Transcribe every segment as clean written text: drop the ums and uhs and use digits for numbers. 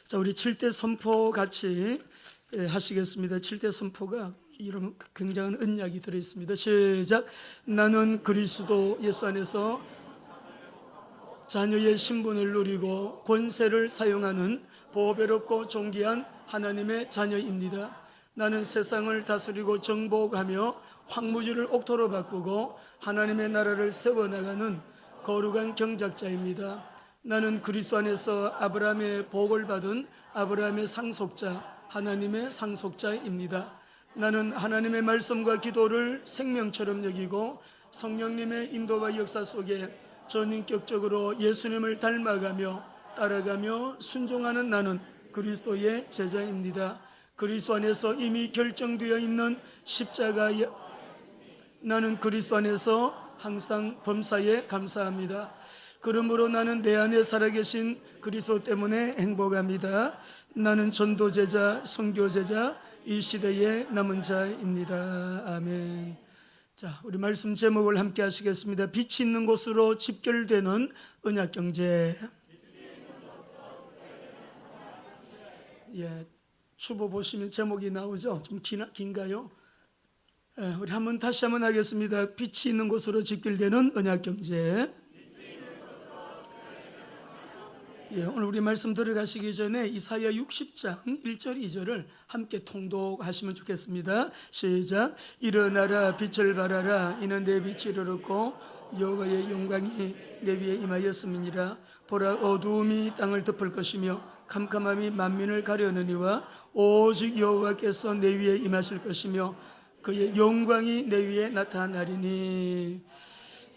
자, 우리 7대 선포 같이 하시겠습니다. 7대 선포가 이런 굉장한 언약이 들어있습니다. 시작. 나는 그리스도 예수 안에서 자녀의 신분을 누리고 권세를 사용하는 보배롭고 존귀한 하나님의 자녀입니다. 나는 세상을 다스리고 정복하며 황무지를 옥토로 바꾸고 하나님의 나라를 세워나가는 거룩한 경작자입니다. 나는 그리스도 안에서 아브라함의 복을 받은 아브라함의 상속자, 하나님의 상속자입니다. 나는 하나님의 말씀과 기도를 생명처럼 여기고 성령님의 인도와 역사 속에 전인격적으로 예수님을 닮아가며 따라가며 순종하는 나는 그리스도의 제자입니다. 그리스도 안에서 이미 결정되어 있는 십자가의 나는 그리스도 안에서 항상 범사에 감사합니다. 그러므로 나는 내 안에 살아계신 그리스도 때문에 행복합니다. 나는 전도제자, 선교제자, 이 시대의 남은 자입니다. 아멘. 자, 우리 말씀 제목을 함께 하시겠습니다. 빛이 있는 곳으로 집결되는 언약경제. 예, 추보 보시면 제목이 나오죠? 좀 긴가요? 예, 우리 다시 한번 하겠습니다. 빛이 있는 곳으로 집결되는 언약경제. 예, 오늘 우리 말씀 들어가시기 전에 이사야 60장 1절 2절을 함께 통독하시면 좋겠습니다. 시작. 일어나라 빛을 발하라 이는 내 빛이 이르렀고 여호와의 영광이 내 위에 임하였음이니라. 보라 어두움이 땅을 덮을 것이며 캄캄함이 만민을 가려느니와 오직 여호와께서 내 위에 임하실 것이며 그의 영광이 내 위에 나타나리니.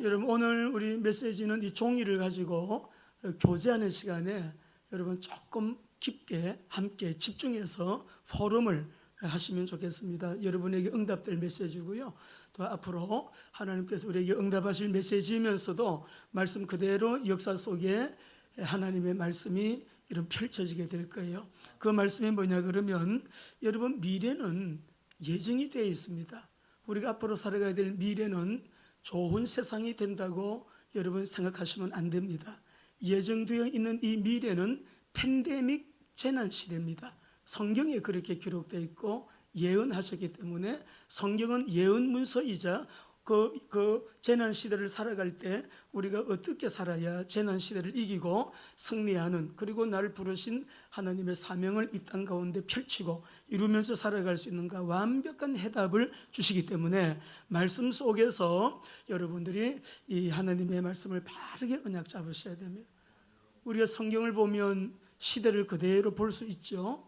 여러분, 오늘 우리 메시지는 이 종이를 가지고 교제하는 시간에 여러분 조금 깊게 함께 집중해서 포럼을 하시면 좋겠습니다. 여러분에게 응답될 메시지고요. 또 앞으로 하나님께서 우리에게 응답하실 메시지이면서도 말씀 그대로 역사 속에 하나님의 말씀이 이런 펼쳐지게 될 거예요. 그 말씀이 뭐냐 그러면 여러분, 미래는 예정이 되어 있습니다. 우리가 앞으로 살아가야 될 미래는 좋은 세상이 된다고 여러분 생각하시면 안 됩니다. 예정되어 있는 이 미래는 팬데믹 재난 시대입니다. 성경에 그렇게 기록되어 있고 예언하셨기 때문에 성경은 예언 문서이자 그 재난 시대를 살아갈 때 우리가 어떻게 살아야 재난 시대를 이기고 승리하는, 그리고 나를 부르신 하나님의 사명을 이 땅 가운데 펼치고 이루면서 살아갈 수 있는가 완벽한 해답을 주시기 때문에 말씀 속에서 여러분들이 이 하나님의 말씀을 바르게 언약 잡으셔야 됩니다. 우리가 성경을 보면 시대를 그대로 볼 수 있죠.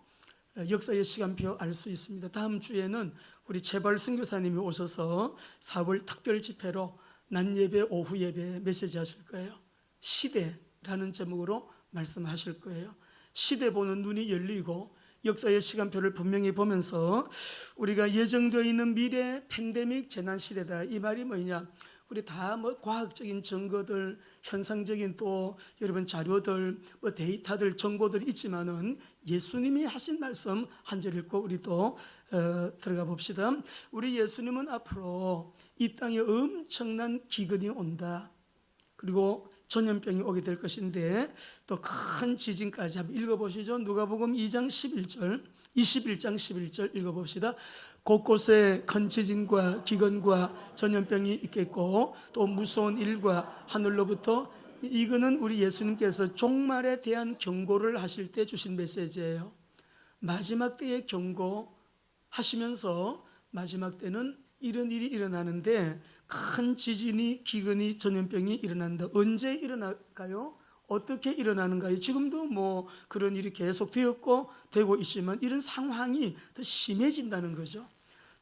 역사의 시간표 알 수 있습니다. 다음 주에는 우리 재발 선교사님이 오셔서 4월 특별 집회로 낮 예배, 오후 예배 메시지 하실 거예요. 시대라는 제목으로 말씀하실 거예요. 시대 보는 눈이 열리고 역사의 시간표를 분명히 보면서 우리가 예정되어 있는 미래 팬데믹 재난 시대다. 이 말이 뭐냐? 우리 다 과학적인 증거들, 현상적인 또 여러분 자료들, 데이터들, 정보들이 있지만은 예수님이 하신 말씀 한 절 읽고 우리 또 들어가 봅시다. 우리 예수님은 앞으로 이 땅에 엄청난 기근이 온다. 그리고 전염병이 오게 될 것인데 또 큰 지진까지 한번 읽어보시죠. 누가복음 2장 11절, 21장 11절 읽어봅시다. 곳곳에 큰 지진과 기근과 전염병이 있겠고 또 무서운 일과 하늘로부터, 이거는 우리 예수님께서 종말에 대한 경고를 하실 때 주신 메시지예요. 마지막 때의 경고 하시면서 마지막 때는 이런 일이 일어나는데 큰 지진이, 기근이, 전염병이 일어난다. 언제 일어날까요? 어떻게 일어나는가요? 지금도 그런 일이 계속 되었고 되고 있지만 이런 상황이 더 심해진다는 거죠.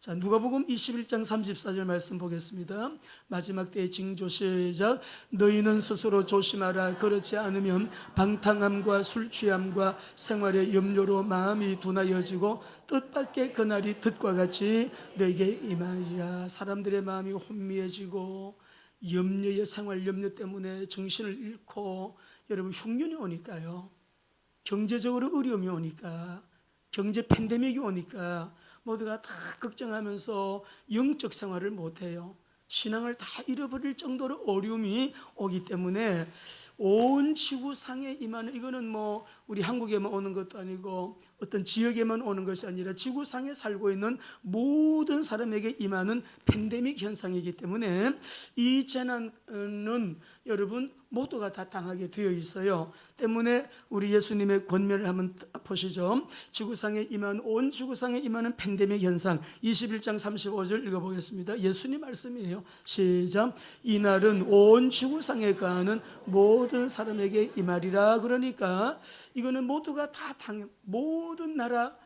자, 누가복음 21장 34절 말씀 보겠습니다. 마지막 때의 징조 시작. 너희는 스스로 조심하라. 그렇지 않으면 방탕함과 술 취함과 생활의 염려로 마음이 둔하여지고 뜻밖의 그날이 뜻과 같이 너에게 임하리라. 사람들의 마음이 혼미해지고 염려의 생활 염려 때문에 정신을 잃고 여러분 흉년이 오니까요, 경제적으로 어려움이 오니까, 경제 팬데믹이 오니까 모두가 다 걱정하면서 영적 생활을 못해요. 신앙을 다 잃어버릴 정도로 어려움이 오기 때문에 온 지구상에 임하는, 이거는 우리 한국에만 오는 것도 아니고 어떤 지역에만 오는 것이 아니라 지구상에 살고 있는 모든 사람에게 임하는 팬데믹 현상이기 때문에 이 재난은 여러분 모두가 다 당하게 되어 있어요. 때문에 우리 예수님의 권면을 한번 보시죠. 지구상에 임하는 온 지구상에 임하는 팬데믹 현상 21장 35절 읽어보겠습니다. 예수님 말씀이에요. 시작. 이날은 온 지구상에 가는 모든 사람에게 임하리라. 그러니까 이거는 모두가 다 모든 나라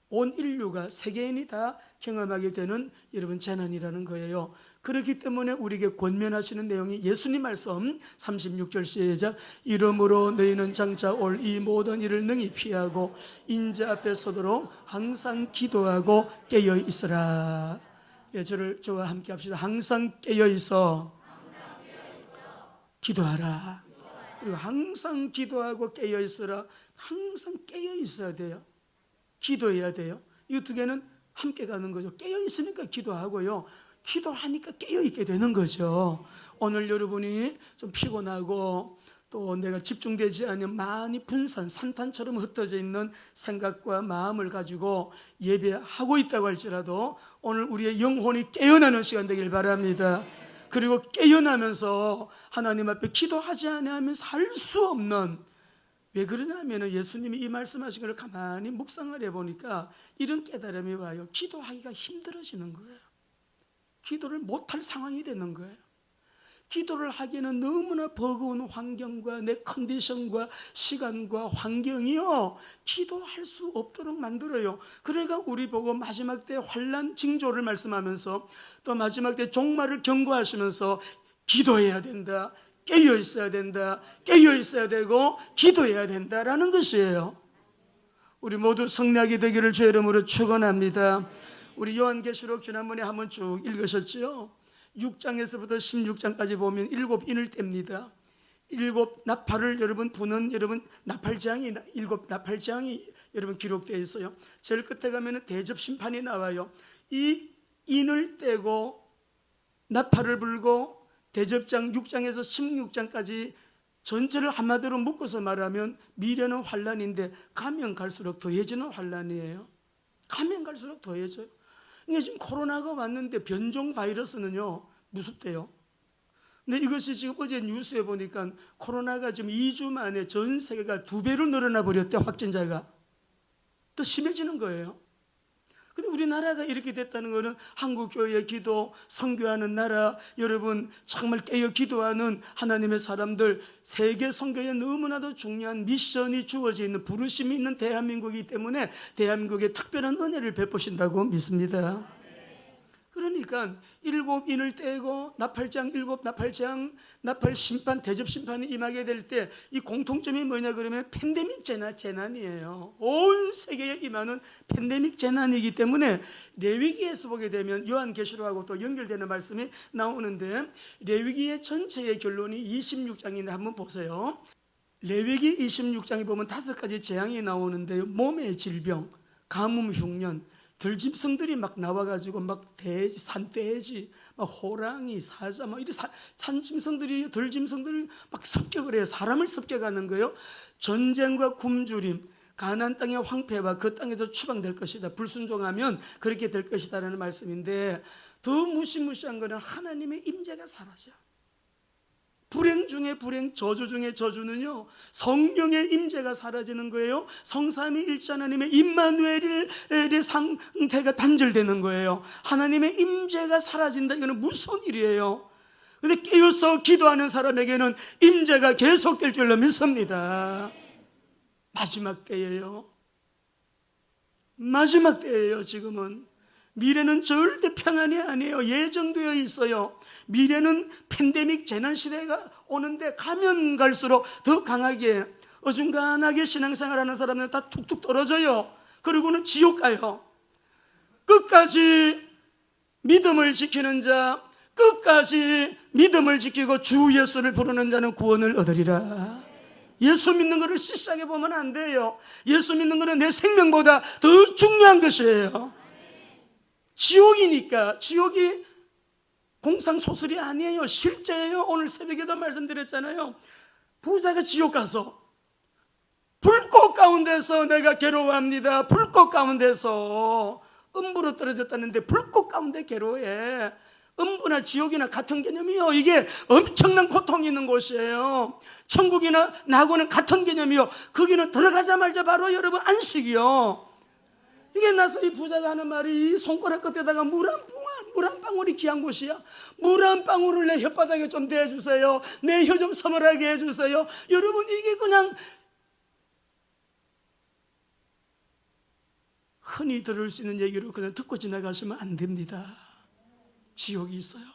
온 인류가 세계인이 다 경험하게 되는 여러분 재난이라는 거예요. 그렇기 때문에 우리에게 권면하시는 내용이 예수님 말씀 36절 시작. 이러므로 너희는 장차 올 이 모든 일을 능히 피하고 인자 앞에 서도록 항상 기도하고 깨어 있으라. 예, 저와 함께 합시다. 항상 깨어 있어 기도하라. 그리고 항상 기도하고 깨어 있으라. 항상 깨어 있어야 돼요. 기도해야 돼요. 이 두 개는 함께 가는 거죠. 깨어 있으니까 기도하고요, 기도하니까 깨어 있게 되는 거죠. 오늘 여러분이 좀 피곤하고 또 내가 집중되지 않으면 많이 분산 산탄처럼 흩어져 있는 생각과 마음을 가지고 예배하고 있다고 할지라도 오늘 우리의 영혼이 깨어나는 시간 되길 바랍니다. 그리고 깨어나면서 하나님 앞에 기도하지 않으면 살 수 없는, 왜 그러냐면 예수님이 이 말씀하신 걸 가만히 묵상을 해보니까 이런 깨달음이 와요. 기도하기가 힘들어지는 거예요. 기도를 못할 상황이 되는 거예요. 기도를 하기에는 너무나 버거운 환경과 내 컨디션과 시간과 환경이요, 기도할 수 없도록 만들어요. 그러니까 우리 보고 마지막 때 환난 징조를 말씀하면서 또 마지막 때 종말을 경고하시면서 기도해야 된다, 깨어 있어야 된다, 깨어 있어야 되고 기도해야 된다라는 것이에요. 우리 모두 성례하게 되기를 주의 이름으로 축원합니다. 우리 요한계시록 지난번에 한번 쭉 읽으셨죠? 6장에서부터 16장까지 보면 7인을 뗍니다. 7 나팔을 여러분 부는 여러분 나팔장이 7 나팔장이 여러분 기록되어 있어요. 제일 끝에 가면 대접 심판이 나와요. 이 인을 떼고 나팔을 불고 대접장 6장에서 16장까지 전체를 한마디로 묶어서 말하면 미래는 환란인데 가면 갈수록 더해지는 환란이에요. 가면 갈수록 더해져요. 이게 지금 코로나가 왔는데 변종 바이러스는요 무섭대요. 근데 이것이 지금 어제 뉴스에 보니까 코로나가 지금 2주 만에 전 세계가 2배로 늘어나 버렸대. 확진자가 더 심해지는 거예요. 근데 우리나라가 이렇게 됐다는 것은 한국교회의 기도, 선교하는 나라, 여러분 정말 깨어 기도하는 하나님의 사람들, 세계 선교에 너무나도 중요한 미션이 주어져 있는, 부르심이 있는 대한민국이기 때문에 대한민국에 특별한 은혜를 베푸신다고 믿습니다. 그러니까 7인을 떼고 나팔장 7 나팔장 나팔 심판 대접 심판이 임하게 될 때 이 공통점이 뭐냐 그러면 팬데믹 재난이에요. 온 세계에 임하는 팬데믹 재난이기 때문에 레위기에서 보게 되면 요한계시록하고 또 연결되는 말씀이 나오는데 레위기의 전체의 결론이 26장인데 한번 보세요. 레위기 26장에 보면 5가지 재앙이 나오는데요. 몸의 질병, 가뭄, 흉년, 들짐승들이 막 나와가지고 막 돼지, 산돼지, 막 호랑이, 사자, 막 이런 산짐승들이, 들짐승들이 막 습격을 해요. 사람을 습격하는 거예요. 전쟁과 굶주림, 가나안 땅의 황폐와 그 땅에서 추방될 것이다. 불순종하면 그렇게 될 것이다라는 말씀인데, 더 무시무시한 거는 하나님의 임재가 사라져. 불행 중에 불행, 저주 중에 저주는요 성령의 임재가 사라지는 거예요. 성삼위일체 하나님의 임마누엘의 상태가 단절되는 거예요. 하나님의 임재가 사라진다. 이거는 무서운 일이에요. 그런데 깨어서 기도하는 사람에게는 임재가 계속될 줄로 믿습니다. 마지막 때예요. 마지막 때예요. 지금은 미래는 절대 평안이 아니에요. 예정되어 있어요. 미래는 팬데믹 재난시대가 오는데 가면 갈수록 더 강하게 어중간하게 신앙생활하는 사람들은 다 툭툭 떨어져요. 그리고는 지옥 가요. 끝까지 믿음을 지키는 자, 끝까지 믿음을 지키고 주 예수를 부르는 자는 구원을 얻으리라. 예수 믿는 것을 시시하게 보면 안 돼요. 예수 믿는 것은 내 생명보다 더 중요한 것이에요. 지옥이니까. 지옥이 공상소설이 아니에요. 실제예요. 오늘 새벽에도 말씀드렸잖아요. 부자가 지옥 가서 불 가운데서 내가 괴로워합니다. 불꽃 가운데서 음부로 떨어졌다는데 불꽃 가운데 괴로워해. 음부나 지옥이나 같은 개념이요. 이게 엄청난 고통이 있는 곳이에요. 천국이나 나고는 같은 개념이요. 거기는 들어가자마자 바로 여러분 안식이요. 이게 나서 이 부자가 하는 말이 이 손가락 끝에다가 물 한 방울이 귀한 곳이야. 물 한 방울을 내 혓바닥에 좀 대주세요. 내 혀 좀 서늘하게 해주세요. 여러분, 이게 그냥 흔히 들을 수 있는 얘기로 그냥 듣고 지나가시면 안 됩니다. 지옥이 있어요.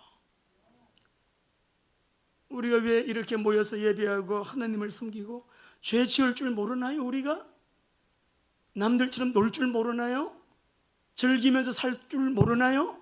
우리가 왜 이렇게 모여서 예배하고 하나님을 섬기고 죄 지을 줄 모르나요? 우리가 남들처럼 놀 줄 모르나요? 즐기면서 살 줄 모르나요?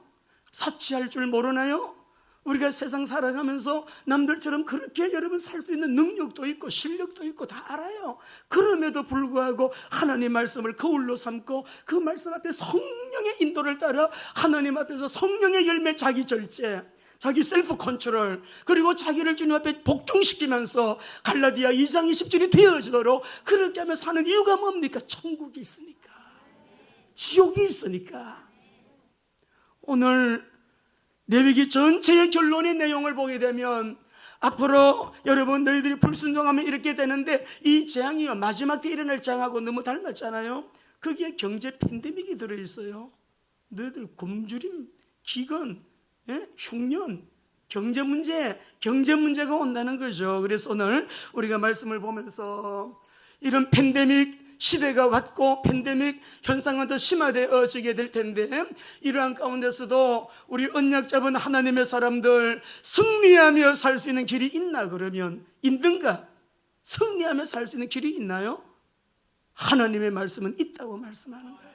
사치할 줄 모르나요? 우리가 세상 살아가면서 남들처럼 그렇게 여러분 살 수 있는 능력도 있고 실력도 있고 다 알아요. 그럼에도 불구하고 하나님 말씀을 거울로 삼고 그 말씀 앞에 성령의 인도를 따라 하나님 앞에서 성령의 열매, 자기 절제, 자기 셀프 컨트롤, 그리고 자기를 주님 앞에 복종시키면서 갈라디아 2장 20절이 되어지도록 그렇게 하며 사는 이유가 뭡니까? 천국이 있으니까, 지옥이 있으니까. 오늘 레위기 전체의 결론의 내용을 보게 되면 앞으로 여러분 너희들이 불순종하면 이렇게 되는데, 이 재앙이요 마지막 때 일어날 재앙하고 너무 닮았잖아요. 거기에 경제 팬데믹이 들어있어요. 너희들 굶주림, 기근, 흉년, 경제 문제가 온다는 거죠. 그래서 오늘 우리가 말씀을 보면서 이런 팬데믹 시대가 왔고 팬데믹 현상은 더 심화되어지게 될 텐데, 이러한 가운데서도 우리 언약 잡은 하나님의 사람들 승리하며 살 수 있는 길이 있나? 그러면 있는가? 승리하며 살 수 있는 길이 있나요? 하나님의 말씀은 있다고 말씀하는 거예요.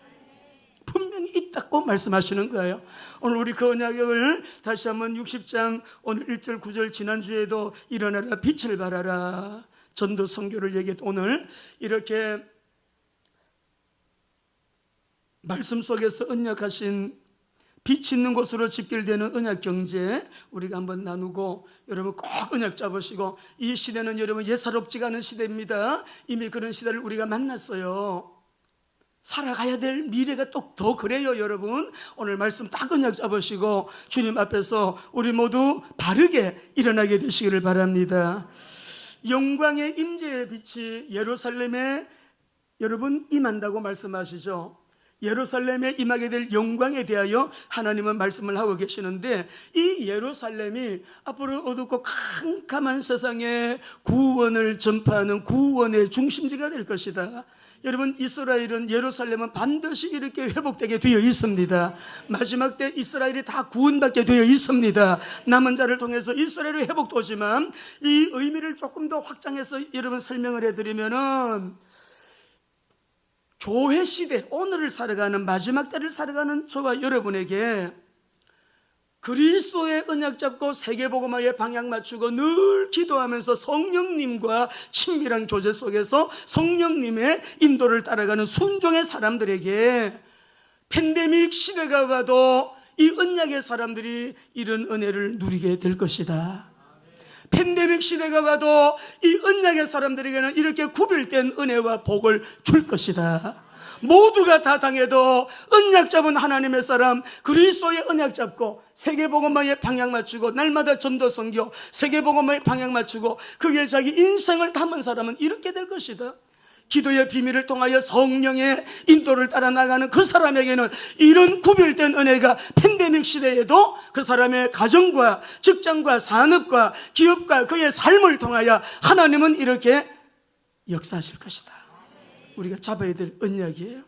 분명히 있다고 말씀하시는 거예요. 오늘 우리 그 언약을 다시 한번 60장 오늘 1절 9절 지난주에도 일어나라 빛을 발하라 전도 선교를 얘기했. 오늘 이렇게 말씀 속에서 언약하신 빛 있는 곳으로 집결되는 언약 경제 우리가 한번 나누고, 여러분 꼭 언약 잡으시고, 이 시대는 여러분 예사롭지가 않은 시대입니다. 이미 그런 시대를 우리가 만났어요. 살아가야 될 미래가 또 더 그래요. 여러분 오늘 말씀 딱 언약 잡으시고 주님 앞에서 우리 모두 바르게 일어나게 되시기를 바랍니다. 영광의 임재의 빛이 예루살렘에 여러분 임한다고 말씀하시죠. 예루살렘에 임하게 될 영광에 대하여 하나님은 말씀을 하고 계시는데, 이 예루살렘이 앞으로 어둡고 캄캄한 세상에 구원을 전파하는 구원의 중심지가 될 것이다. 여러분 이스라엘은, 예루살렘은 반드시 이렇게 회복되게 되어 있습니다. 마지막 때 이스라엘이 다 구원받게 되어 있습니다. 남은 자를 통해서 이스라엘의 회복도 오지만, 이 의미를 조금 더 확장해서 여러분 설명을 해드리면은, 교회 시대, 오늘을 살아가는 마지막 때를 살아가는 저와 여러분에게 그리스도의 언약 잡고 세계복음화에 방향 맞추고 늘 기도하면서 성령님과 친밀한 교제 속에서 성령님의 인도를 따라가는 순종의 사람들에게 팬데믹 시대가 와도 이 언약의 사람들이 이런 은혜를 누리게 될 것이다. 팬데믹 시대가 와도 이 언약의 사람들에게는 이렇게 구별된 은혜와 복을 줄 것이다. 모두가 다 당해도 언약 잡은 하나님의 사람, 그리스도의 언약 잡고 세계복음화에 방향 맞추고 날마다 전도 선교, 세계복음화에 방향 맞추고 그게 자기 인생을 담은 사람은 이렇게 될 것이다. 기도의 비밀을 통하여 성령의 인도를 따라 나가는 그 사람에게는 이런 구별된 은혜가 팬데믹 시대에도 그 사람의 가정과 직장과 산업과 기업과 그의 삶을 통하여 하나님은 이렇게 역사하실 것이다. 우리가 잡아야 될 언약이에요.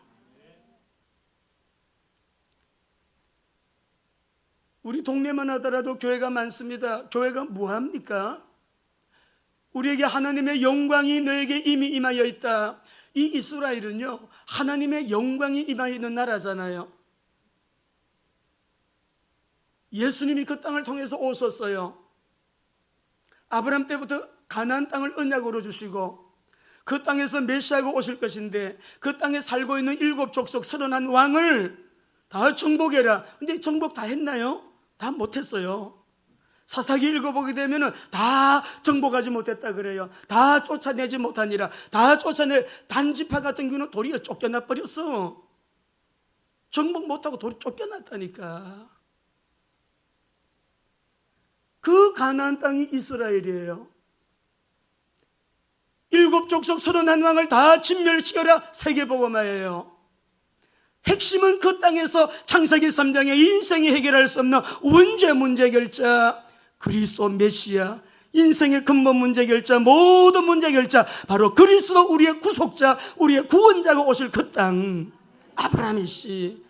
우리 동네만 하더라도 교회가 많습니다. 교회가 뭐합니까? 우리에게 하나님의 영광이 너에게 이미 임하여 있다. 이 이스라엘은요, 하나님의 영광이 임하여 있는 나라잖아요. 예수님이 그 땅을 통해서 오셨어요. 아브라함 때부터 가나안 땅을 언약으로 주시고 그 땅에서 메시아가 오실 것인데, 그 땅에 살고 있는 7 족속 31 왕을 다 정복해라. 근데 정복 다 했나요? 다 못했어요. 사사기 읽어보게 되면은 다 정복하지 못했다 그래요. 다 쫓아내지 못하니라. 다 쫓아내. 단지파 같은 경우는 도리어 쫓겨나 버렸어. 정복 못하고 도리 쫓겨났다니까. 그 가나안 땅이 이스라엘이에요. 7족속 31왕을 다 진멸시켜라 세계복음화예요. 핵심은 그 땅에서 창세기 3장에 인생이 해결할 수 없는 원죄 문제 결자 그리스도 메시아, 인생의 근본 문제 결자, 모든 문제 결자, 바로 그리스도 우리의 구속자, 우리의 구원자가 오실 그 땅, 아브라함의 씨,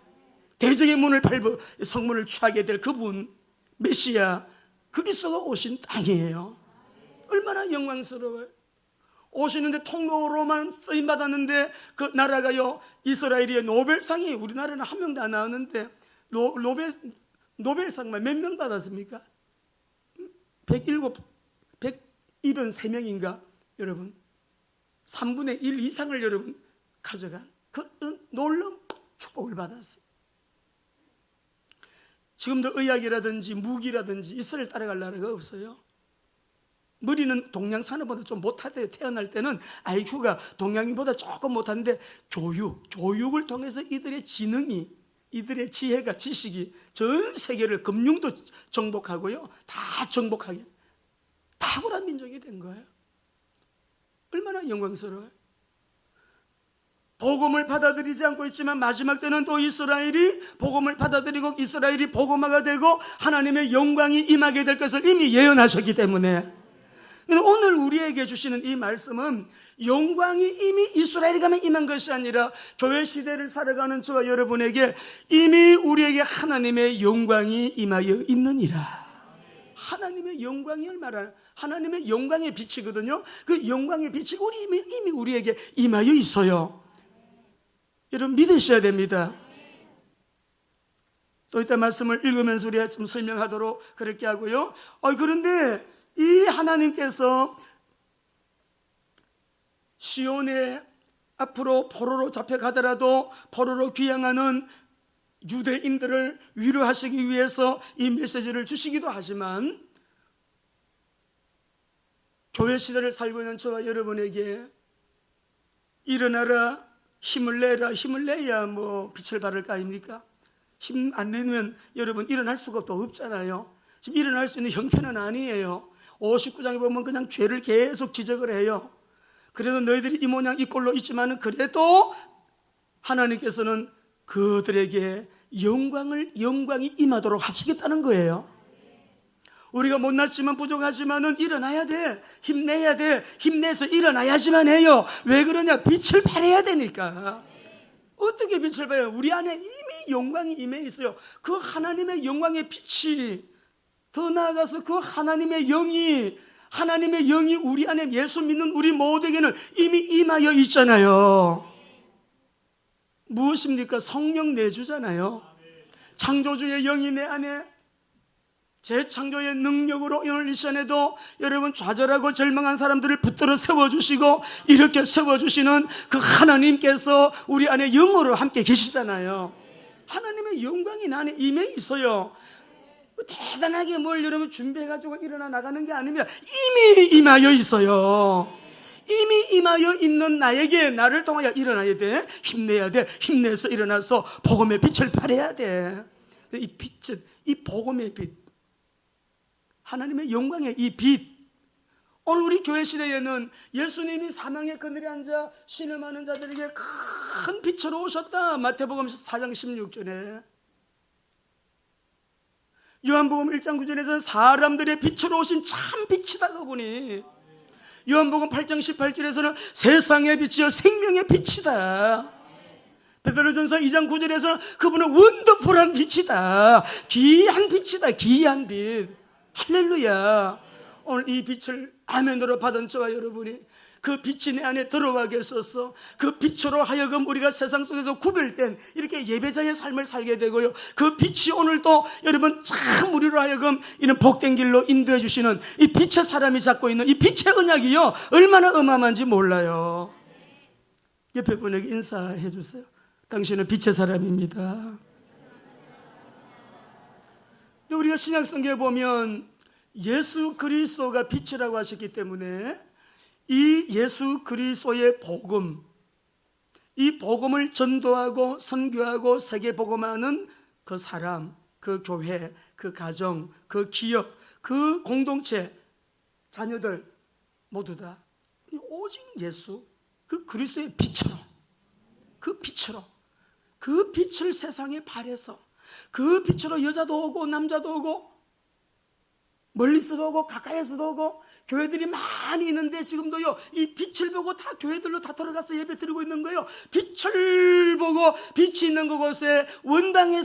대적의 문을 밟고 성문을 취하게 될 그분, 메시아, 그리스도가 오신 땅이에요. 얼마나 영광스러워요. 오시는데 통로로만 쓰임받았는데 그 나라가요, 이스라엘의 노벨상이 우리나라는 한 명도 안 나왔는데 노벨상만 몇 명 받았습니까? 173명인가 여러분, 3분의 1 이상을 여러분 가져간 그런 놀라운 축복을 받았어요. 지금도 의학이라든지 무기라든지 이스라엘 따라갈 나라가 없어요. 머리는 동양 사람보다 좀 못하대. 태어날 때는 IQ가 동양인보다 조금 못하는데 교육을 통해서 이들의 지능이, 이들의 지혜가, 지식이 전 세계를, 금융도 정복하고요, 다 정복하게 탁월한 민족이 된 거예요. 얼마나 영광스러워요. 복음을 받아들이지 않고 있지만 마지막 때는 또 이스라엘이 복음을 받아들이고 이스라엘이 복음화가 되고 하나님의 영광이 임하게 될 것을 이미 예언하셨기 때문에, 오늘 우리에게 주시는 이 말씀은 영광이 이미 이스라엘에 가면 임한 것이 아니라 교회 시대를 살아가는 저와 여러분에게 이미 우리에게 하나님의 영광이 임하여 있느니라. 하나님의 영광이 얼마나, 하나님의 영광의 빛이거든요. 그 영광의 빛이 이미 우리에게 임하여 있어요. 여러분 믿으셔야 됩니다. 또 이따 말씀을 읽으면서 우리가 좀 설명하도록 그렇게 하고요. 그런데 이 하나님께서 시온에 앞으로 포로로 잡혀가더라도 포로로 귀향하는 유대인들을 위로하시기 위해서 이 메시지를 주시기도 하지만, 교회 시대를 살고 있는 저와 여러분에게 일어나라, 힘을 내라, 힘을 내야 뭐 빛을 발할 거 아닙니까? 힘 안 내면 여러분 일어날 수가 또 없잖아요. 지금 일어날 수 있는 형편은 아니에요. 59장에 보면 그냥 죄를 계속 지적을 해요. 그래도 너희들이 이 모양 이 꼴로 있지만은 그래도 하나님께서는 그들에게 영광이 임하도록 하시겠다는 거예요. 우리가 못났지만 부족하지만은 일어나야 돼. 힘내야 돼. 힘내서 일어나야지만 해요. 왜 그러냐? 빛을 발해야 되니까. 어떻게 빛을 발해요? 우리 안에 이미 영광이 임해 있어요. 그 하나님의 영광의 빛이, 더 나아가서 그 하나님의 영이 우리 안에, 예수 믿는 우리 모두에게는 이미 임하여 있잖아요. 무엇입니까? 성령 내주잖아요. 창조주의 영이 내 안에, 재창조의 능력으로 오늘 이 시간에도 여러분 좌절하고 절망한 사람들을 붙들어 세워주시고 이렇게 세워주시는 그 하나님께서 우리 안에 영으로 함께 계시잖아요. 하나님의 영광이 나 안에 임해 있어요. 대단하게 뭘 여러분 준비해가지고 일어나 나가는 게 아니면 이미 임하여 있어요. 이미 임하여 있는 나에게, 나를 통하여 일어나야 돼. 힘내야 돼. 힘내서 일어나서 복음의 빛을 발해야 돼. 이 빛은, 이 복음의 빛, 하나님의 영광의 이 빛. 오늘 우리 교회 시대에는 예수님이 사망의 그늘에 앉아 신음하는 자들에게 큰 빛으로 오셨다. 마태복음 4장 16절에. 요한복음 1장 9절에서는 사람들의 빛으로 오신 참 빛이다 그분이. 요한복음 8장 18절에서는 세상의 빛이요 생명의 빛이다. 베드로전서 2장 9절에서는 그분은 원더풀한 빛이다. 귀한 빛이다. 귀한 빛. 할렐루야. 오늘 이 빛을 아멘으로 받은 저와 여러분이 그 빛이 내 안에 들어가게 했어서 그 빛으로 하여금 우리가 세상 속에서 구별된 이렇게 예배자의 삶을 살게 되고요, 그 빛이 오늘도 여러분 참 우리로 하여금 이런 복된 길로 인도해 주시는 이 빛의 사람이 잡고 있는 이 빛의 언약이요 얼마나 어마어마한지 몰라요. 옆에 분에게 인사해 주세요. 당신은 빛의 사람입니다. 우리가 신약성경에 보면 예수 그리스도가 빛이라고 하셨기 때문에 이 예수 그리스도의 복음, 이 복음을 전도하고 선교하고 세계 복음하는 그 사람, 그 교회, 그 가정, 그 기업, 그 공동체, 자녀들 모두 다 오직 예수, 그 그리스도의 빛으로, 그 빛으로, 그 빛을 세상에 발해서 그 빛으로 여자도 오고 남자도 오고 멀리서도 오고 가까이에서도 오고 교회들이 많이 있는데 지금도요 이 빛을 보고 다 교회들로 다 들어가서 예배 드리고 있는 거예요. 빛을 보고 빛이 있는 그곳에 원당의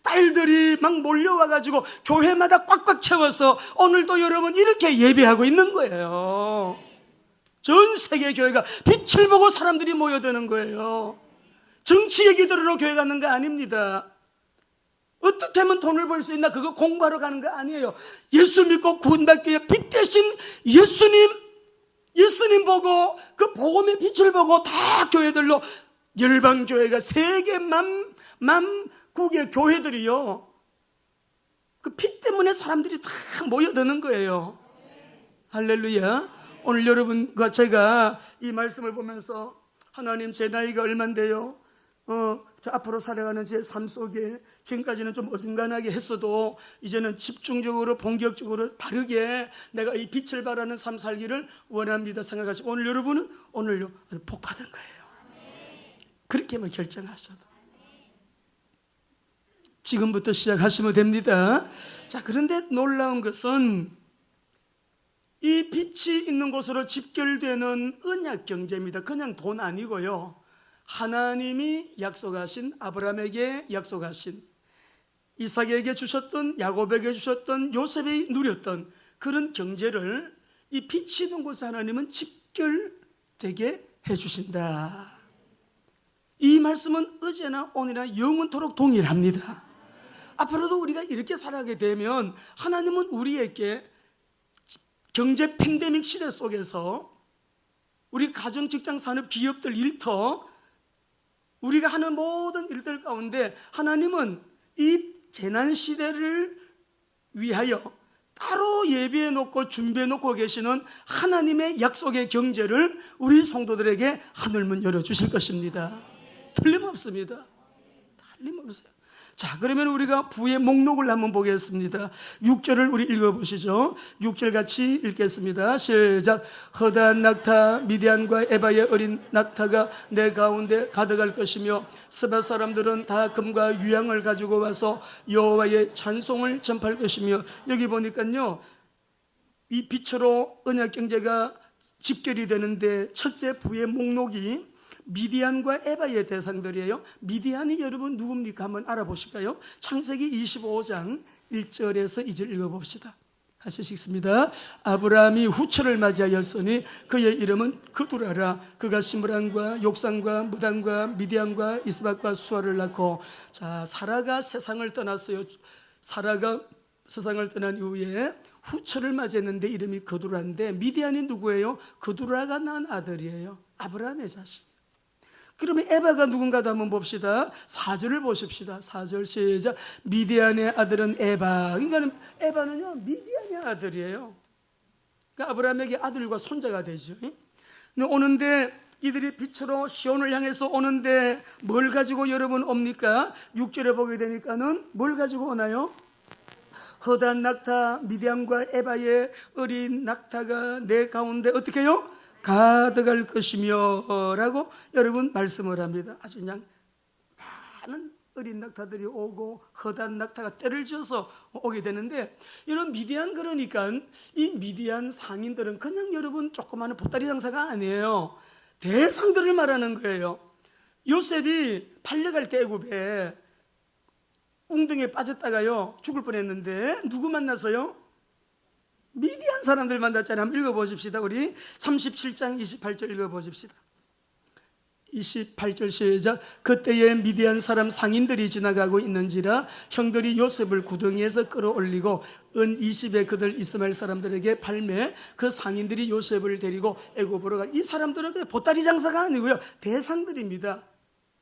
딸들이 막 몰려와가지고 교회마다 꽉꽉 채워서 오늘도 여러분 이렇게 예배하고 있는 거예요. 전 세계 교회가 빛을 보고 사람들이 모여드는 거예요. 정치 얘기 들으러 교회 가는 거 아닙니다. 어떻게 하면 돈을 벌 수 있나 그거 공부하러 가는 거 아니에요. 예수 믿고 구원받기 위해 빛 대신 예수님 보고 그 복음의 빛을 보고 다 교회들로 열방교회가 세계 만국의 교회들이요 그 빛 때문에 사람들이 다 모여드는 거예요. 할렐루야. 오늘 여러분과 제가 이 말씀을 보면서 하나님 제 나이가 얼만데요 저 앞으로 살아가는 제 삶 속에 지금까지는 좀 어중간하게 했어도 이제는 집중적으로 본격적으로 바르게 내가 이 빛을 발하는 삶 살기를 원합니다 생각하시고 오늘 여러분은 오늘요 복 받은 거예요. 그렇게만 결정하셔도 지금부터 시작하시면 됩니다. 자, 그런데 놀라운 것은 이 빛이 있는 곳으로 집결되는 언약 경제입니다. 그냥 돈 아니고요 하나님이 약속하신, 아브라함에게 약속하신, 이삭에게 주셨던, 야곱에게 주셨던, 요셉이 누렸던 그런 경제를 이 빛이 있는 곳에 하나님은 집결되게 해주신다. 이 말씀은 어제나 오늘이나 영원토록 동일합니다. 앞으로도 우리가 이렇게 살아가게 되면 하나님은 우리에게 경제 팬데믹 시대 속에서 우리 가정, 직장, 산업, 기업들, 일터 우리가 하는 모든 일들 가운데 하나님은 이 재난시대를 위하여 따로 예비해 놓고 준비해 놓고 계시는 하나님의 약속의 경제를 우리 성도들에게 하늘문 열어주실 것입니다. 틀림없습니다. 틀림없어요. 자, 그러면 우리가 부의 목록을 한번 보겠습니다. 6절을 우리 읽어보시죠. 6절 같이 읽겠습니다. 시작. 허다한 낙타 미디안과 에바의 어린 낙타가 내 가운데 가득할 것이며 스바 사람들은 다 금과 유향을 가지고 와서 여호와의 찬송을 전파할 것이며 여기 보니까요 이 빛으로 언약 경제가 집결이 되는데 첫째 부의 목록이 미디안과 에바의 대상들이에요. 미디안이 여러분 누굽니까? 한번 알아보실까요? 창세기 25장 1절에서 2절 읽어봅시다. 같이 읽습니다. 아브라함이 후처를 맞이하였으니 그의 이름은 그두라라. 그가 시므란과 욕산과 무단과 미디안과 이스박과 수아를 낳고 자 사라가 세상을 떠났어요. 사라가 세상을 떠난 이후에 후처를 맞이했는데 이름이 그두라인데 미디안이 누구예요? 그두라가 낳은 아들이에요. 아브라함의 자식. 그러면 에바가 누군가도 한번 봅시다. 4절을 보십시다. 4절 시작. 미디안의 아들은 에바. 그러니까 에바는요 미디안의 아들이에요. 그러니까 아브라함에게 아들과 손자가 되죠. 오는데 이들이 빛으로 시온을 향해서 오는데 뭘 가지고 여러분 옵니까? 6절에 보게 되니까는 뭘 가지고 오나요? 허다한 낙타 미디안과 에바의 어린 낙타가 내 가운데 어떻게 해요? 가득할 것이며 라고 여러분 말씀을 합니다. 아주 그냥 많은 어린 낙타들이 오고 허다한 낙타가 때를 지어서 오게 되는데 이런 미디안 그러니까 이 미디안 상인들은 그냥 여러분 조그마한 보따리 장사가 아니에요. 대상들을 말하는 거예요. 요셉이 팔려갈 때 애굽에 웅덩이에 빠졌다가요 죽을 뻔했는데 누구 만났어요? 미디안 사람들 만났잖아요. 한번 읽어보십시다. 우리 37장 28절 읽어보십시다. 28절 시작. 그때에 미디안 사람 상인들이 지나가고 있는지라 형들이 요셉을 구덩이에서 끌어올리고 은 20에 그들 이스마엘 사람들에게 팔매 그 상인들이 요셉을 데리고 애굽으로 가. 이 사람들은 보따리 장사가 아니고요 대상들입니다.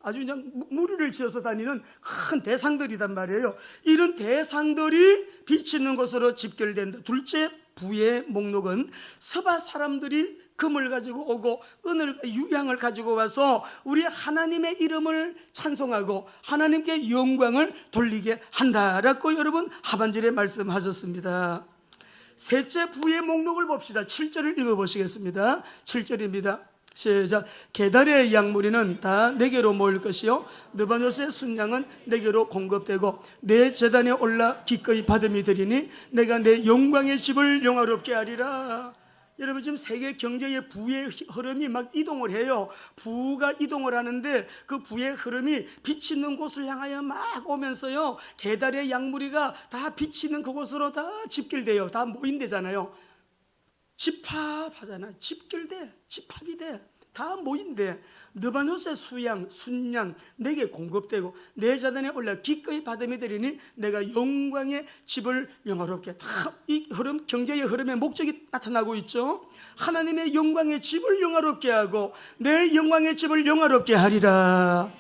아주 그냥 무리를 지어서 다니는 큰 대상들이란 말이에요. 이런 대상들이 비치는 곳으로 집결된다. 둘째 부의 목록은 서바 사람들이 금을 가지고 오고 은을 유향을 가지고 와서 우리 하나님의 이름을 찬송하고 하나님께 영광을 돌리게 한다라고 여러분 하반절에 말씀하셨습니다. 셋째 부의 목록을 봅시다. 7절을 읽어보시겠습니다. 7절입니다. 시작. 게달의 양무리는 다 내게로 모일 것이요 느바노스의 순양은 내게로 공급되고 내 제단에 올라 기꺼이 받음이 되리니 내가 내 영광의 집을 영화롭게 하리라. 여러분 지금 세계 경제의 부의 흐름이 막 이동을 해요. 부가 이동을 하는데 그 부의 흐름이 빛 있는 곳을 향하여 막 오면서요 게달의 양무리가 다 빛 있는 그곳으로 다 집결돼요. 다 모인대잖아요. 집합하잖아요. 집결돼, 집합이 돼. 다 모인대. 느바노스의 수양, 순양 내게 공급되고 내 자단에 올라 기꺼이 받음이 되리니 내가 영광의 집을 영화롭게. 다 이 흐름, 경제의 흐름의 목적이 나타나고 있죠. 하나님의 영광의 집을 영화롭게 하고 내 영광의 집을 영화롭게 하리라.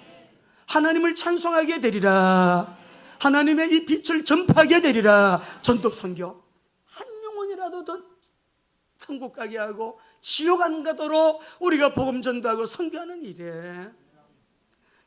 하나님을 찬송하게 되리라. 하나님의 이 빛을 전파하게 되리라. 전도 선교. 한 영혼이라도 더 천국 가게 하고 지옥 안 가도록 우리가 복음 전도하고 선교하는 일에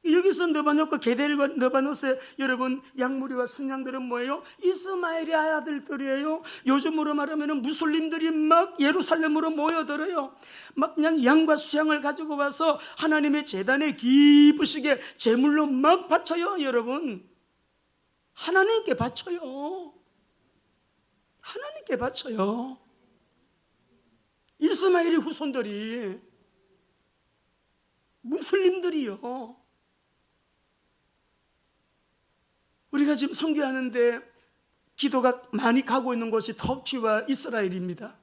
여기서 느바노스과 게델과 느바노스의 여러분 양무리와 순양들은 뭐예요? 이스마엘의 아들들이에요. 요즘으로 말하면 무슬림들이 막 예루살렘으로 모여들어요. 막 그냥 양과 수양을 가지고 와서 하나님의 제단에 기쁘시게 제물로 막 바쳐요. 여러분 하나님께 바쳐요. 하나님께 바쳐요. 이스마엘의 후손들이 무슬림들이요. 우리가 지금 선교하는데 기도가 많이 가고 있는 곳이 터키와 이스라엘입니다.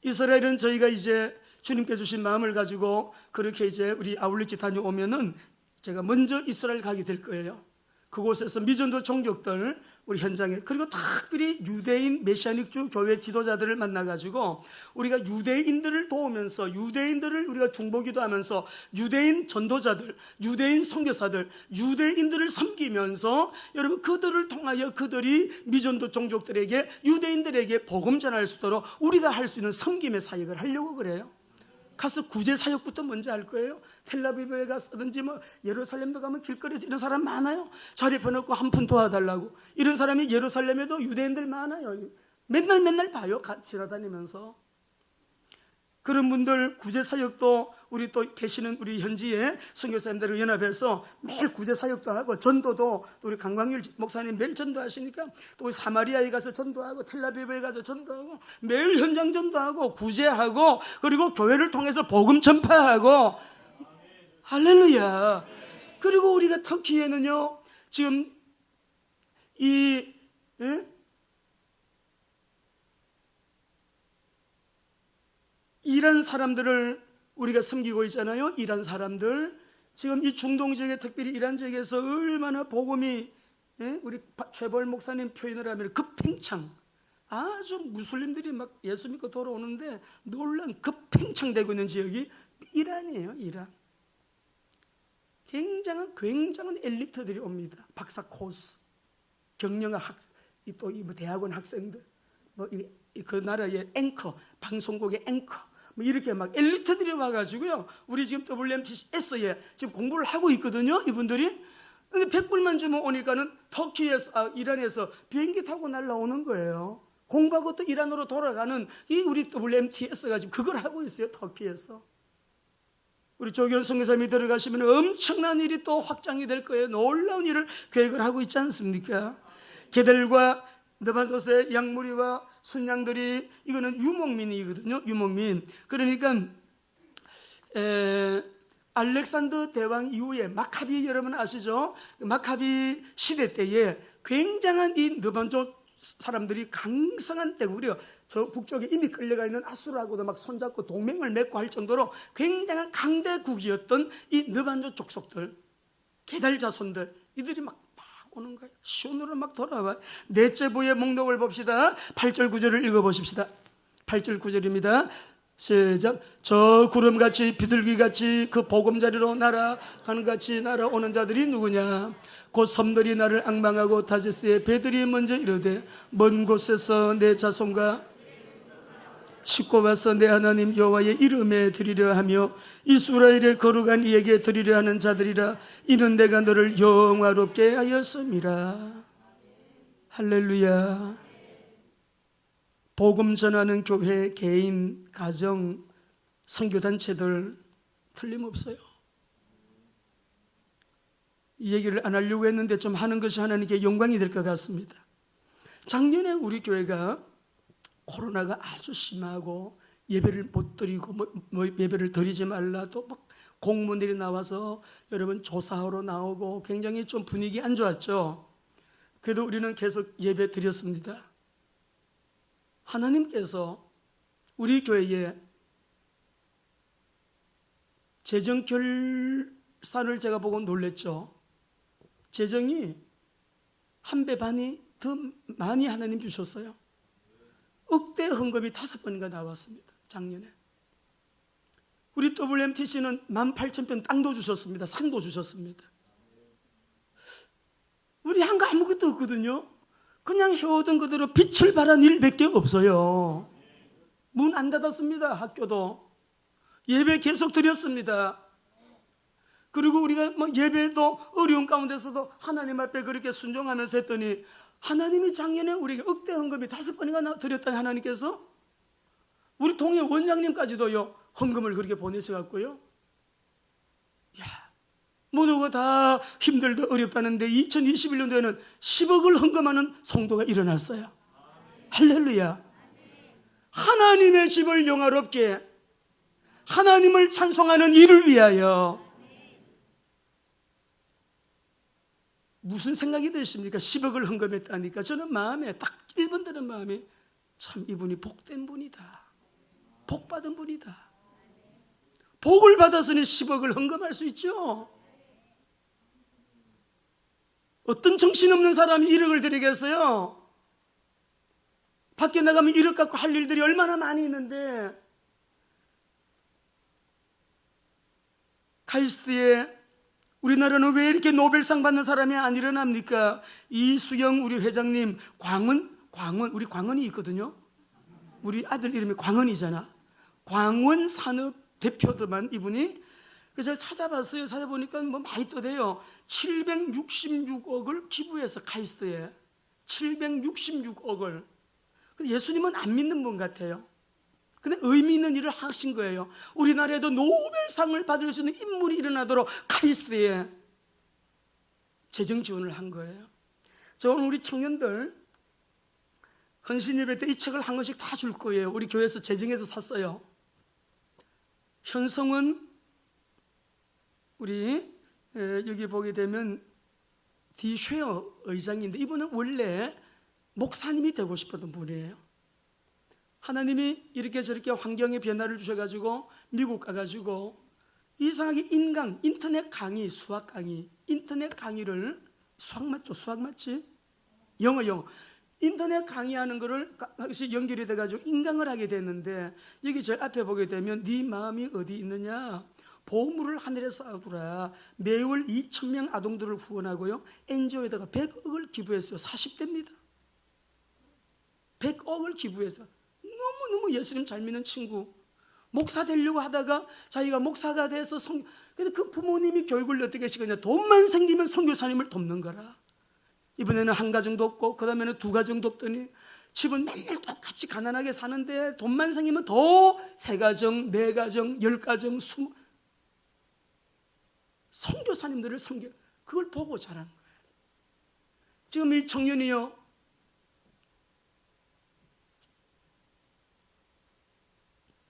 이스라엘은 저희가 이제 주님께 주신 마음을 가지고 그렇게 이제 우리 아울렛집 다녀오면은 제가 먼저 이스라엘 가게 될 거예요. 그곳에서 미전도 종족들 우리 현장에 그리고 특별히 유대인 메시아닉주 교회 지도자들을 만나가지고 우리가 유대인들을 도우면서 유대인들을 우리가 중보기도 하면서 유대인 전도자들, 유대인 선교사들, 유대인들을 섬기면서 여러분 그들을 통하여 그들이 미전도 종족들에게 유대인들에게 복음 전할 수 있도록 우리가 할 수 있는 섬김의 사역을 하려고 그래요. 가서 구제 사역부터 먼저 할 거예요. 텔라비브에 가서든지 뭐 예루살렘도 가면 길거리에서 이런 사람 많아요. 자리 펴놓고 한 푼 도와달라고. 이런 사람이 예루살렘에도 유대인들 많아요. 맨날 봐요. 지나다니면서. 그런 분들 구제 사역도 우리 또 계시는 우리 현지에 선교사님들을 연합해서 매일 구제 사역도 하고 전도도 또 우리 강광일 목사님 매일 전도하시니까 또 우리 사마리아에 가서 전도하고 텔라비브에 가서 전도하고 매일 현장 전도하고 구제하고 그리고 교회를 통해서 복음 전파하고 할렐루야. 그리고 우리가 터키에는요 지금 이란 사람들을 우리가 섬기고 있잖아요. 이란 사람들 지금 이 중동 지역에 특별히 이란 지역에서 얼마나 복음이 우리 최보일 목사님 표현을 하면 급팽창 아주 무슬림들이 막 예수 믿고 돌아오는데 놀란 급팽창되고 있는 지역이 이란이에요. 이란 굉장한 엘리트들이 옵니다. 박사 코스 경영학 또 뭐 대학원 학생들 뭐 그 나라의 앵커 방송국의 앵커 뭐 이렇게 막 엘리트들이 와가지고요. 우리 지금 WMTS에 지금 공부를 하고 있거든요. 이분들이. 근데 100불만 주면 오니까는 터키에서, 이란에서 비행기 타고 날라오는 거예요. 공부하고 또 이란으로 돌아가는 이 우리 WMTS가 지금 그걸 하고 있어요. 터키에서. 우리 조기현 선교사님이 들어가시면 엄청난 일이 또 확장이 될 거예요. 놀라운 일을 계획을 하고 있지 않습니까? 걔들과 느바노스의 양무리와 순양들이 이거는 유목민이거든요. 유목민. 그러니까 알렉산더 대왕 이후에 마카비 여러분 아시죠? 마카비 시대 때에 굉장한 이 느바노스 사람들이 강성한 때고요. 저 북쪽에 이미 끌려가 있는 아수르하고도 막 손잡고 동맹을 맺고 할 정도로 굉장한 강대국이었던 이 느바노스 족속들, 게달 자손들 이들이 막 오는 거예요. 시온으로 막 돌아와. 넷째 부의 목록을 봅시다. 8절 9절을 읽어보십시다. 8절 9절입니다. 시작. 저 구름같이 비둘기같이 그 보금자리로 날아가는 같이 날아오는 자들이 누구냐? 곧 섬들이 나를 앙망하고 다시스의 배들이 먼저 이르되 먼 곳에서 내 자손과 싣고 와서 내 하나님 여호와의 이름에 드리려 하며 이스라엘의 거룩한 이에게 드리려 하는 자들이라. 이는 내가 너를 영화롭게 하였음이라. 할렐루야. 복음 전하는 교회, 개인, 가정, 선교단체들 틀림없어요. 이 얘기를 안 하려고 했는데 좀 하는 것이 하나님께 영광이 될 것 같습니다. 작년에 우리 교회가 코로나가 아주 심하고 예배를 못 드리고 예배를 드리지 말라 또 막 공무원들이 나와서 여러분 조사하러 나오고 굉장히 좀 분위기 안 좋았죠. 그래도 우리는 계속 예배 드렸습니다. 하나님께서 우리 교회에 재정 결산을 제가 보고 놀랬죠. 재정이 1배 반이 더 많이 하나님 주셨어요. 억대 헌금이 5번인가 나왔습니다. 작년에. 우리 WMTC는 18,000평 땅도 주셨습니다. 산도 주셨습니다. 우리 한 거 아무것도 없거든요. 그냥 해오던 그대로 빛을 발한 일밖에 없어요. 문 안 닫았습니다. 학교도. 예배 계속 드렸습니다. 그리고 우리가 예배도 어려운 가운데서도 하나님 앞에 그렇게 순종하면서 했더니 하나님이 작년에 우리에게 억대 헌금이 5번이나 드렸다니 하나님께서 우리 동해 원장님까지도요 헌금을 그렇게 보내셔갖고요. 야, 모두가 다 힘들다 어렵다는데 2021년도에는 10억을 헌금하는 성도가 일어났어요. 할렐루야. 하나님의 집을 영화롭게 하나님을 찬송하는 일을 위하여. 무슨 생각이 드십니까? 10억을 헌금했다니까. 저는 마음에 딱 1번 드는 마음에 참 이분이 복된 분이다. 복받은 분이다. 복을 받았으니 10억을 헌금할 수 있죠. 어떤 정신없는 사람이 1억을 드리겠어요? 밖에 나가면 1억 갖고 할 일들이 얼마나 많이 있는데. 카이스트에 우리나라는 왜 이렇게 노벨상 받는 사람이 안 일어납니까? 이수영 우리 회장님, 광원, 우리 광원이 있거든요. 우리 아들 이름이 광원이잖아. 광원 산업 대표더만 이분이. 그래서 제가 찾아봤어요. 찾아보니까 많이 떠대요. 766억을 기부해서 카이스트에 766억을. 예수님은 안 믿는 분 같아요. 근데 의미 있는 일을 하신 거예요. 우리나라에도 노벨상을 받을 수 있는 인물이 일어나도록 카이스트에 재정 지원을 한 거예요. 저 오늘 우리 청년들 헌신 예배 때 이 책을 한 권씩 다 줄 거예요. 우리 교회에서 재정해서 샀어요. 현성은 우리 여기 보게 되면 디쉐어 의장인데 이분은 원래 목사님이 되고 싶었던 분이에요. 하나님이 이렇게 저렇게 환경의 변화를 주셔가지고 미국 가가지고 이상하게 인터넷 강의, 수학 강의, 인터넷 강의를 수학 맞죠? 수학 맞지? 영어 인터넷 강의하는 거를 그것이 연결이 돼가지고 인강을 하게 됐는데 여기 저 앞에 보게 되면 네 마음이 어디 있느냐? 보물을 하늘에 쌓아두라. 매월 2,000명 아동들을 후원하고요. NGO에다가 100억을 기부했어요. 40대입니다. 100억을 기부해서. 너무너무 예수님 잘 믿는 친구. 목사 되려고 하다가 자기가 목사가 돼서 근데 그 부모님이 교육을 어떻게 시켰냐. 돈만 생기면 선교사님을 돕는 거라. 이번에는 한 가정도 없고 그 다음에는 2가정도 없더니 집은 맨날 똑같이 가난하게 사는데 돈만 생기면 더 3가정, 4가정, 10가정, 20 선교사님들을 그걸 보고 자란 거예요. 지금 이 청년이요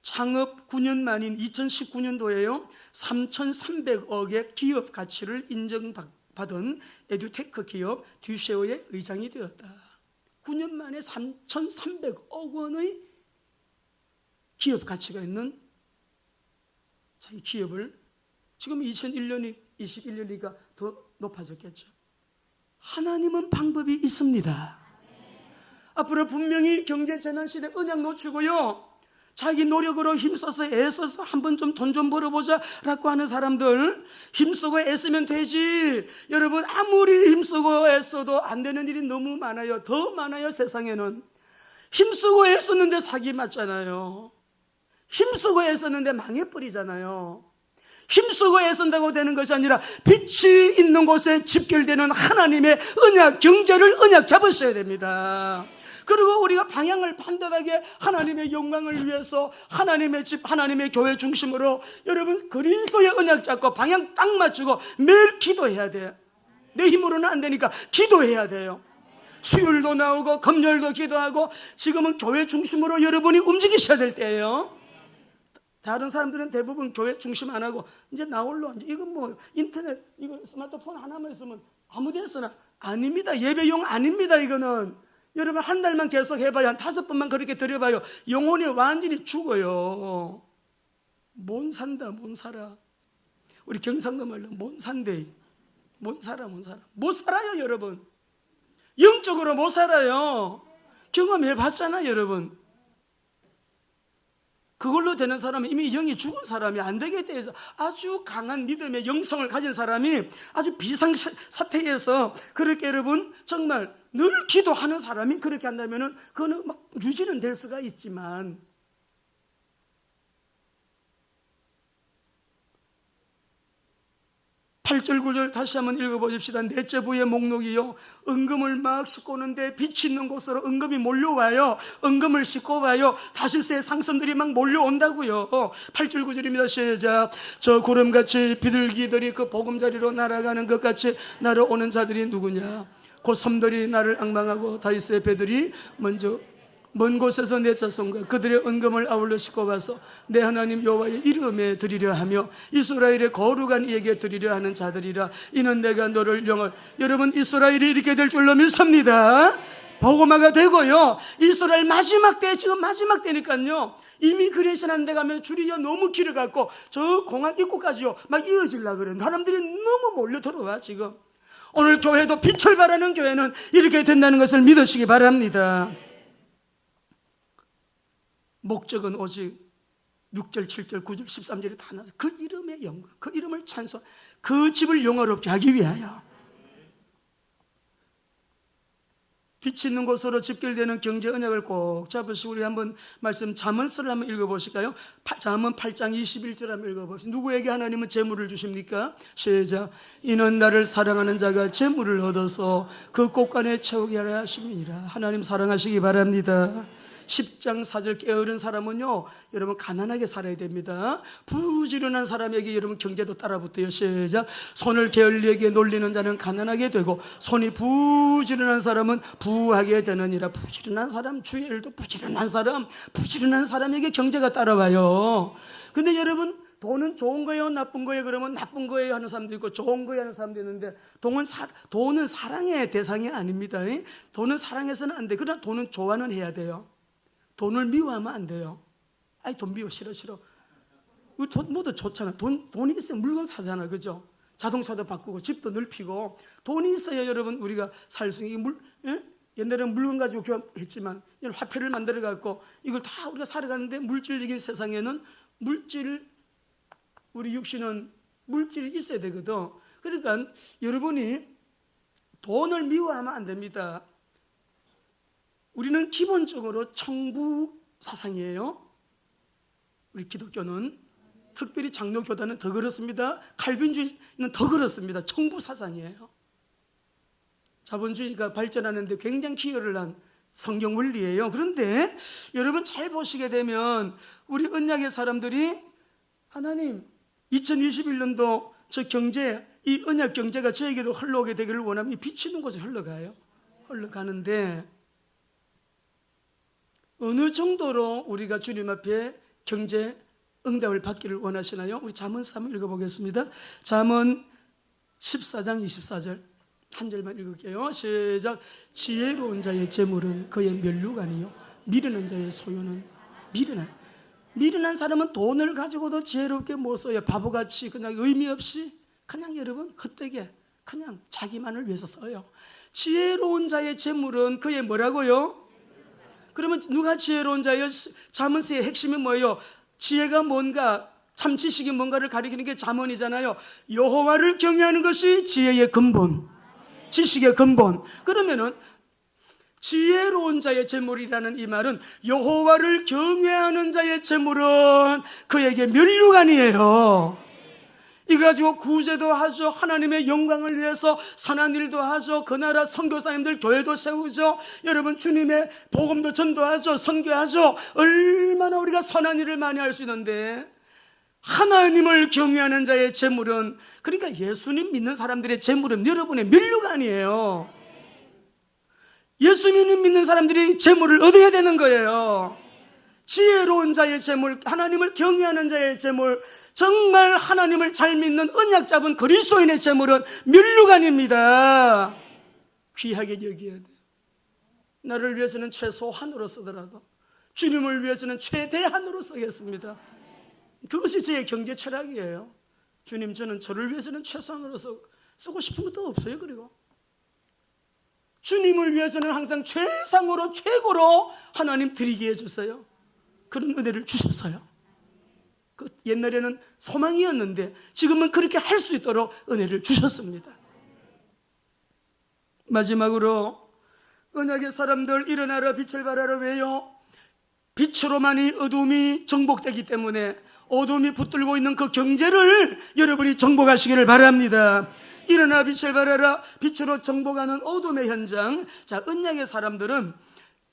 창업 9년 만인 2019년도에요 3,300억의 기업 가치를 인정받은 에듀테크 기업 듀쉐어의 의장이 되었다. 9년 만에 3,300억 원의 기업 가치가 있는 자기 기업을 지금 2021년이니까 더 높아졌겠죠. 하나님은 방법이 있습니다. 앞으로 분명히 경제재난 시대 언약 놓치고요 자기 노력으로 힘써서 애써서 한번 좀 돈 좀 벌어보자 라고 하는 사람들, 힘쓰고 애쓰면 되지. 여러분, 아무리 힘쓰고 애써도 안 되는 일이 너무 많아요. 더 많아요. 세상에는. 힘쓰고 애썼는데 사기 맞잖아요. 힘쓰고 애썼는데 망해버리잖아요. 힘쓰고 애쓴다고 되는 것이 아니라 빛이 있는 곳에 집결되는 하나님의 언약, 경제를 언약 잡으셔야 됩니다. 그리고 우리가 방향을 반듯하게 하나님의 영광을 위해서 하나님의 집, 하나님의 교회 중심으로 여러분 그리스도의 언약 잡고 방향 딱 맞추고 매일 기도해야 돼요. 내 힘으로는 안 되니까 기도해야 돼요. 수요일도 나오고 금요일도 기도하고 지금은 교회 중심으로 여러분이 움직이셔야 될 때예요. 다른 사람들은 대부분 교회 중심 안 하고 이제 나홀로 이건 뭐 인터넷 이거 스마트폰 하나만 있으면 아무 데서나 아닙니다. 예배용 아닙니다. 이거는 여러분 한 달만 계속 해봐요. 한 5번만 그렇게 드려봐요. 영혼이 완전히 죽어요. 못 산다 못 살아. 우리 경상도 말로 못 산대. 못 살아 못 살아. 못 살아요 여러분. 영적으로 못 살아요. 경험해봤잖아요 여러분. 그걸로 되는 사람은 이미 영이 죽은 사람이 안 되게 돼서 아주 강한 믿음의 영성을 가진 사람이 아주 비상사태에서 그렇게 여러분 정말 늘 기도하는 사람이 그렇게 한다면은 그거는 막 유지는 될 수가 있지만 8절 9절 다시 한번 읽어보십시다. 넷째 부의 목록이요 은금을 막 싣고 오는데 빛이 있는 곳으로 은금이 몰려와요. 은금을 싣고 와요. 다실세의 상선들이 막 몰려온다고요. 8절 9절입니다. 시작. 저 구름같이 비둘기들이 그 보금자리로 날아가는 것 같이 날아오는 자들이 누구냐. 곧 섬들이 나를 앙망하고 다윗의 배들이 먼저 먼 곳에서 내 자손과 그들의 은금을 아울러 싣고 가서 내 하나님 여호와의 이름에 드리려 하며 이스라엘의 거룩한 이에게 드리려 하는 자들이라. 이는 내가 너를 영을. 여러분 이스라엘이 이렇게 될 줄로 믿습니다. 복음화가 되고요. 이스라엘 마지막 때, 지금 마지막 때니까요, 이미그레이션 데 가면 줄이 너무 길어갖고 저 공항 입구까지요 막 이어지려고 그래요. 사람들이 너무 몰려 들어와. 지금 오늘 교회도 빛을 발하는 교회는 이렇게 된다는 것을 믿으시기 바랍니다. 목적은 오직 6절, 7절, 9절, 13절이 다 나와서 그 이름의 영광, 그 이름을 찬송, 그 집을 영화롭게 하기 위하여 빛이 있는 곳으로 집결되는 경제 언약을 꼭 잡으시고 우리 한번 말씀 잠언서를 한번 읽어보실까요? 잠언 8장 21절 한번 읽어보십시오. 누구에게 하나님은 재물을 주십니까? 시작. 이는 나를 사랑하는 자가 재물을 얻어서 그 곳간에 채우게 하려 하십니다. 하나님 사랑하시기 바랍니다. 10장 4절 게으른 사람은요 여러분 가난하게 살아야 됩니다. 부지런한 사람에게 여러분 경제도 따라붙어요. 시작. 손을 게을리에게 놀리는 자는 가난하게 되고 손이 부지런한 사람은 부하게 되느니라. 부지런한 사람, 주의 일도 부지런한 사람에게 경제가 따라와요. 근데 여러분 돈은 좋은 거예요 나쁜 거예요? 그러면 나쁜 거예요 하는 사람도 있고 좋은 거예요 하는 사람도 있는데 돈은 사랑의 대상이 아닙니다. 돈은 사랑해서는 안 돼. 그러나 돈은 좋아는 해야 돼요. 돈을 미워하면 안 돼요. 아이 돈 미워 싫어. 우리 돈 모두 좋잖아. 돈이 있으면 물건 사잖아. 그죠? 자동차도 바꾸고 집도 넓히고 돈이 있어야 여러분 우리가 살 수 있는 옛날에는 물건 가지고 교환했지만 화폐를 만들어 갖고 이걸 다 우리가 살아가는데 물질적인 세상에는 우리 육신은 물질이 있어야 되거든. 그러니까 여러분이 돈을 미워하면 안 됩니다. 우리는 기본적으로 청부 사상이에요. 우리 기독교는 특별히 장로교단은 더 그렇습니다. 칼빈주의는 더 그렇습니다. 청부 사상이에요. 자본주의가 발전하는데 굉장히 기여를 한 성경 원리예요. 그런데 여러분 잘 보시게 되면 우리 언약의 사람들이 하나님 2021년도 저 경제, 이 언약 경제가 저에게도 흘러오게 되기를 원하면 빛이 있는 곳에 흘러가는데 어느 정도로 우리가 주님 앞에 경제 응답을 받기를 원하시나요? 우리 잠언서 한번 읽어보겠습니다. 잠언 14장 24절 한 절만 읽을게요. 시작. 지혜로운 자의 재물은 그의 면류관이요 미련한 자의 소유는 미련한 사람은 돈을 가지고도 지혜롭게 못 써요. 바보같이 그냥 의미 없이 그냥 여러분 헛되게 그냥 자기만을 위해서 써요. 지혜로운 자의 재물은 그의 뭐라고요? 그러면 누가 지혜로운 자예요? 잠언서의 핵심이 뭐예요? 지혜가 뭔가, 참 지식이 뭔가를 가리키는 게 잠언이잖아요. 여호와를 경외하는 것이 지혜의 근본, 지식의 근본. 그러면은 지혜로운 자의 재물이라는 이 말은 여호와를 경외하는 자의 재물은 그에게 면류관이에요. 이거 가지고 구제도 하죠. 하나님의 영광을 위해서 선한 일도 하죠. 그 나라 선교사님들 교회도 세우죠. 여러분 주님의 복음도 전도하죠. 선교하죠. 얼마나 우리가 선한 일을 많이 할 수 있는데, 하나님을 경외하는 자의 재물은, 그러니까 예수님 믿는 사람들의 재물은 여러분의 면류관이에요. 예수님 믿는 사람들이 재물을 얻어야 되는 거예요. 지혜로운 자의 재물, 하나님을 경외하는 자의 재물, 정말 하나님을 잘 믿는 언약 잡은 그리스도인의 재물은 면류관입니다. 귀하게 여겨야 돼요. 나를 위해서는 최소한으로 쓰더라도 주님을 위해서는 최대한으로 쓰겠습니다. 그것이 저의 경제 철학이에요. 주님, 저는 저를 위해서는 최소한으로 쓰고 싶은 것도 없어요. 그리고 주님을 위해서는 항상 최상으로 최고로 하나님 드리게 해주세요. 그런 은혜를 주셨어요. 그 옛날에는 소망이었는데 지금은 그렇게 할 수 있도록 은혜를 주셨습니다. 마지막으로 언약의 사람들 일어나라 빛을 발하라. 왜요? 빛으로만이 어둠이 정복되기 때문에 어둠이 붙들고 있는 그 경제를 여러분이 정복하시기를 바랍니다. 일어나 빛을 발하라. 빛으로 정복하는 어둠의 현장. 자, 언약의 사람들은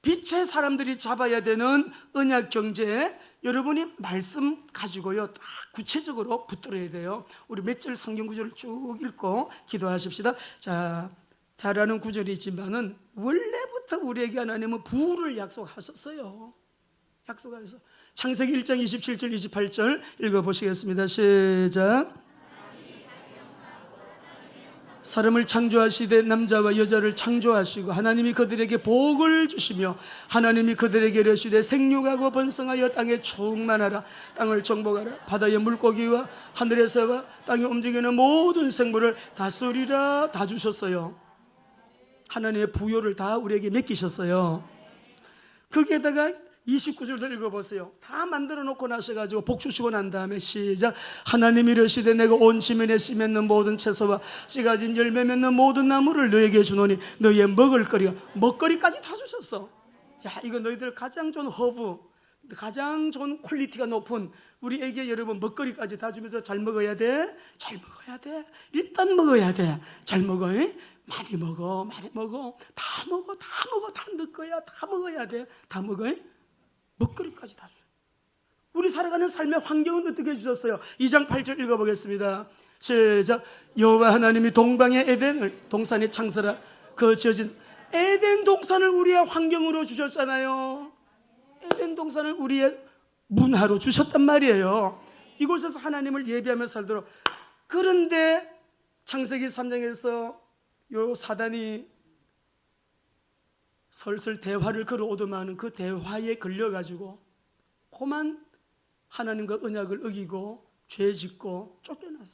빛의 사람들이 잡아야 되는 언약 경제, 여러분이 말씀 가지고요 딱 구체적으로 붙들어야 돼요. 우리 몇 절 성경 구절을 쭉 읽고 기도하십시다. 자, 잘 아는 구절이지만은 원래부터 우리에게 하나님은 부를 약속하셨어요. 약속하셔서 창세기 1장 27절 28절 읽어보시겠습니다. 시작. 사람을 창조하시되 남자와 여자를 창조하시고 하나님이 그들에게 복을 주시며 하나님이 그들에게 이르시되 생육하고 번성하여 땅에 충만하라. 땅을 정복하라. 바다의 물고기와 하늘의 새와 땅에 움직이는 모든 생물을 다스리라. 다 주셨어요. 하나님의 부요를 다 우리에게 맡기셨어요. 거기에다가 29절도 읽어보세요. 다 만들어 놓고 나셔가지고 복 주시고 난 다음에 시작. 하나님이 이르시되 내가 온 지면에 씨 맺는 모든 채소와 씨 가진 열매 맺는 모든 나무를 너에게 주노니 너희의 먹거리까지 다 주셨어. 야, 이거 너희들 가장 좋은 허브, 가장 좋은 퀄리티가 높은 우리 애기 여러분 먹거리까지 다 주면서 잘 먹어야 돼. 잘 먹어야 돼. 일단 먹어야 돼. 잘 먹어. 많이 먹어. 많이 먹어. 다 먹어. 다 먹어. 다 너 거야. 다 먹어야 돼. 다 먹어. 먹거리까지 다 줘요. 우리 살아가는 삶의 환경은 어떻게 주셨어요? 2장 8절 읽어보겠습니다. 시작. 여호와 하나님이 동방의 에덴을, 동산의 창설하 그 지어진 에덴 동산을 우리의 환경으로 주셨잖아요. 에덴 동산을 우리의 문화로 주셨단 말이에요. 이곳에서 하나님을 예배하며 살도록. 그런데 창세기 3장에서 요 사단이 설설 대화를 걸어오더만은 그 대화에 걸려가지고 그만 하나님과 언약을 어기고 죄 짓고 쫓겨났어.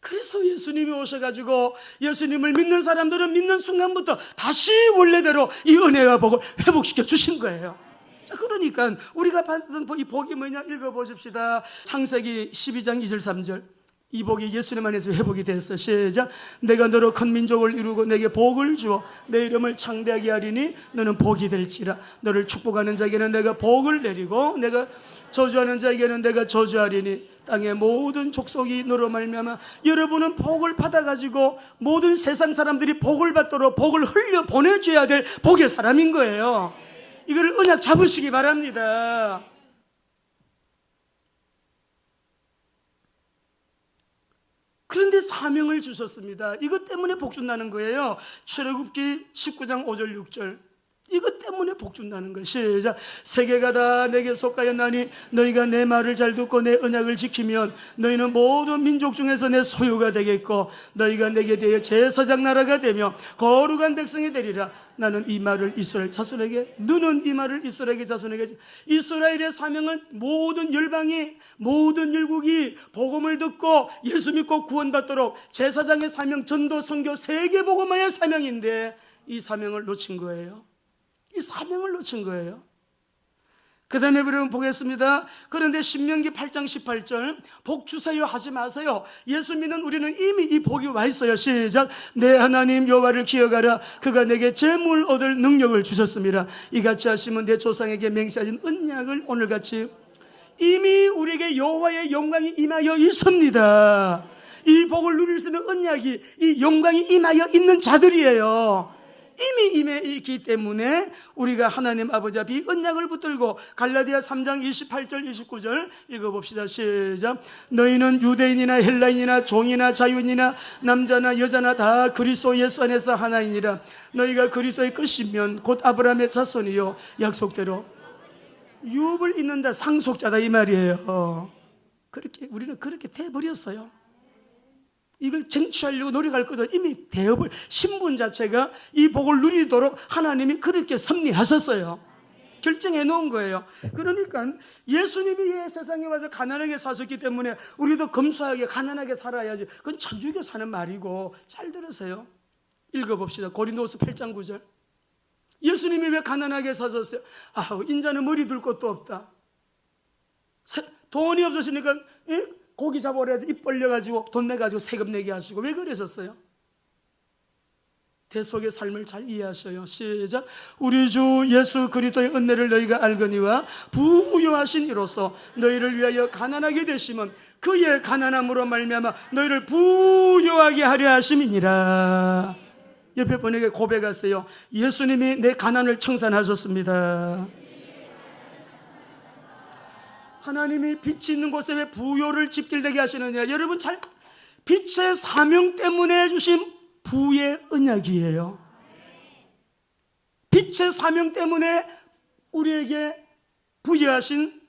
그래서 예수님이 오셔가지고 예수님을 믿는 사람들은 믿는 순간부터 다시 원래대로 이 은혜와 복을 회복시켜 주신 거예요. 자, 그러니까 우리가 받은 이 복이 뭐냐 읽어보십시다. 창세기 12장 2절 3절. 이 복이 예수님 안에서 회복이 됐어. 시작. 내가 너로 큰 민족을 이루고 내게 복을 주어 내 이름을 창대하게 하리니 너는 복이 될지라. 너를 축복하는 자에게는 내가 복을 내리고 내가 저주하는 자에게는 내가 저주하리니 땅의 모든 족속이 너로 말미암아. 여러분은 복을 받아가지고 모든 세상 사람들이 복을 받도록 복을 흘려 보내줘야 될 복의 사람인 거예요. 이거를 언약 잡으시기 바랍니다. 그런데 사명을 주셨습니다. 이것 때문에 복 준다는 거예요. 출애굽기 19장 5절 6절. 이것 때문에 복 준다는 거예요. 시작. 세계가 다 내게 속하였나니 너희가 내 말을 잘 듣고 내 언약을 지키면 너희는 모든 민족 중에서 내 소유가 되겠고 너희가 내게 대하여 제사장 나라가 되며 거룩한 백성이 되리라. 나는 이 말을 이스라엘 자손에게, 너는 이 말을 이스라엘 자손에게. 이스라엘의 사명은 모든 열방이, 모든 열국이 복음을 듣고 예수 믿고 구원받도록 제사장의 사명, 전도, 선교, 세계 복음화의 사명인데 이 사명을 놓친 거예요. 이 사명을 놓친 거예요. 그 다음에 그러면 보겠습니다. 그런데 신명기 8장 18절 복 주세요 하지 마세요. 예수 믿는 우리는 이미 이 복이 와 있어요. 시작. 내 하나님 여호와를 기억하라. 그가 내게 재물 얻을 능력을 주셨습니다. 이같이 하시면 내 조상에게 맹세하신 언약을 오늘같이 이미 우리에게 여호와의 영광이 임하여 있습니다. 이 복을 누릴 수 있는 언약이, 이 영광이 임하여 있는 자들이에요. 이미 임해 있기 때문에 우리가 하나님 아버지 앞에 이 언약을 붙들고 갈라디아 3장 28절 29절 읽어봅시다. 시작. 너희는 유대인이나 헬라인이나 종이나 자유인이나 남자나 여자나 다 그리스도 예수 안에서 하나이니라. 너희가 그리스도의 끝이면 곧 아브라함의 자손이요 약속대로 유업을 잇는다, 상속자다 이 말이에요. 그렇게 우리는 그렇게 돼버렸어요. 이걸 쟁취하려고 노력할 것도 이미 대업을, 신분 자체가 이 복을 누리도록 하나님이 그렇게 섭리하셨어요. 결정해 놓은 거예요. 그러니까 예수님이 이 세상에 와서 가난하게 사셨기 때문에 우리도 검소하게 가난하게 살아야지. 그건 천주교 사는 말이고. 잘 들으세요. 읽어봅시다. 고린도후서 8장 9절. 예수님이 왜 가난하게 사셨어요? 인자는 머리 둘 것도 없다. 돈이 없으시니까 고기 잡아오라 해서 입 벌려가지고 돈 내가지고 세금 내게 하시고. 왜 그러셨어요? 대속의 삶을 잘 이해하셔요. 시작. 우리 주 예수 그리스도의 은혜를 너희가 알거니와 부유하신 이로써 너희를 위하여 가난하게 되시면 그의 가난함으로 말미암아 너희를 부유하게 하려 하심이니라. 옆에 분에게 고백하세요. 예수님이 내 가난을 청산하셨습니다. 하나님이 빛이 있는 곳에 왜 부요를 집길되게 하시느냐. 여러분 잘, 빛의 사명 때문에 주신 부의 언약이에요. 빛의 사명 때문에 우리에게 부여하신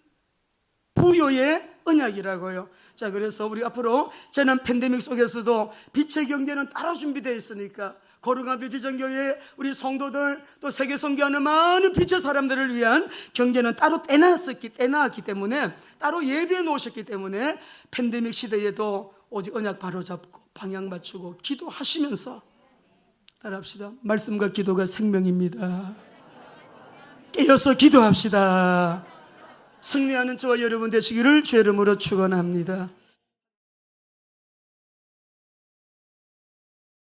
부요의 언약이라고요. 자, 그래서 우리 앞으로 재난 팬데믹 속에서도 빛의 경제는 따로 준비되어 있으니까 거룩한 비전교회 우리 성도들 또 세계 선교하는 많은 빛의 사람들을 위한 경제는 따로 떼놨기 때문에, 따로 예배해 놓으셨기 때문에 팬데믹 시대에도 오직 언약 바로잡고 방향 맞추고 기도하시면서 따라합시다. 말씀과 기도가 생명입니다. 깨어서 기도합시다. 승리하는 저와 여러분 되시기를 주의 이름으로 축원합니다.